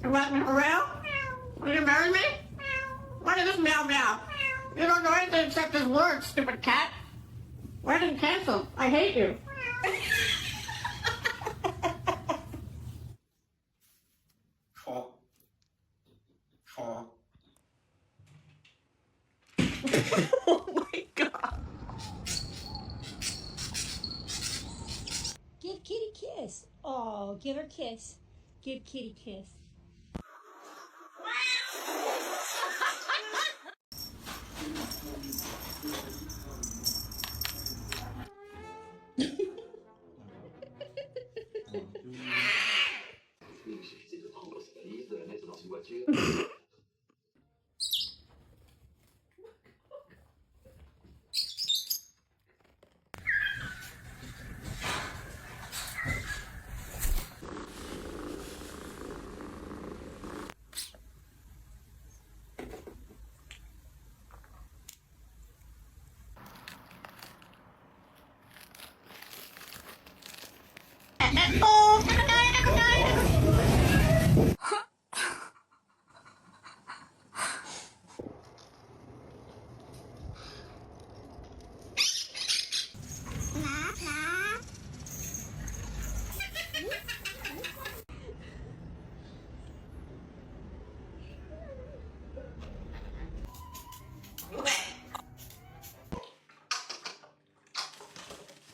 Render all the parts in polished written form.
You want me for real? Will you marry me? What is this meow meow? You don't know anything except this word, stupid cat. Wedding canceled. I hate you. Oh my god. Give Kitty kiss. Oh, give her kiss. Give Kitty kiss.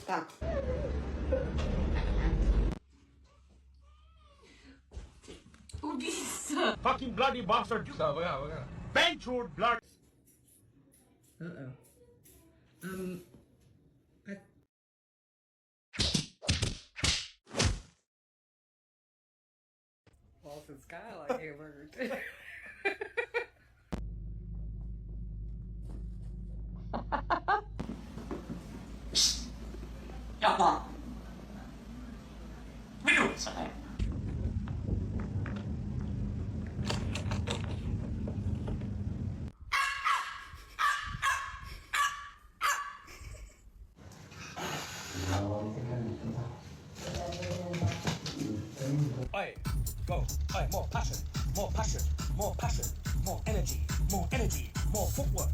Stop. Fucking bloody bastard! Benchwood blood! Uh-oh. Boston Skyline hamburger too. Oi, go. Oi, more passion, more passion, more passion, more energy, more footwork.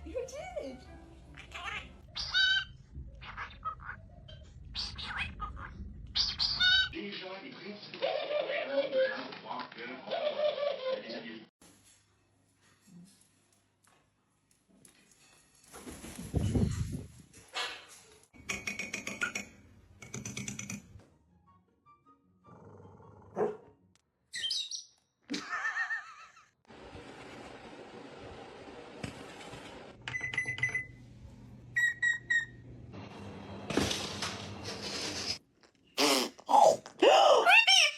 You did.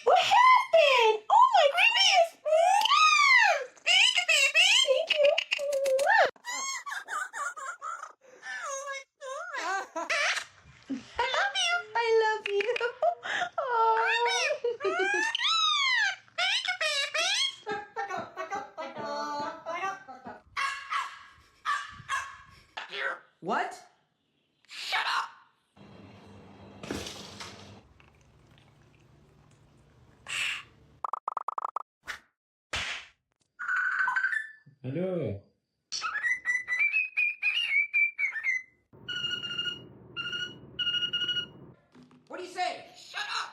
What happened? Oh my goodness! Thank you. I love you. Oh. What? Shut up! Алло. What do you say? Shut up!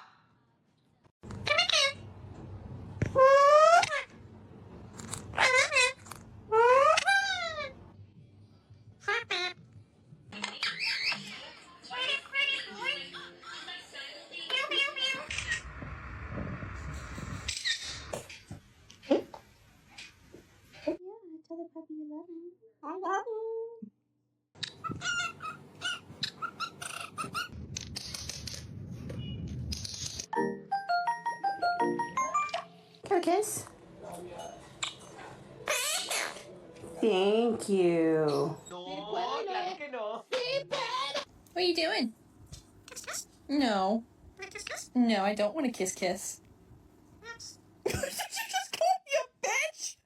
Yeah, tell the puppy you love him. I love you. Kiss. Thank you. What are you doing? No. No, I don't want to kiss kiss. Did you just call me a bitch?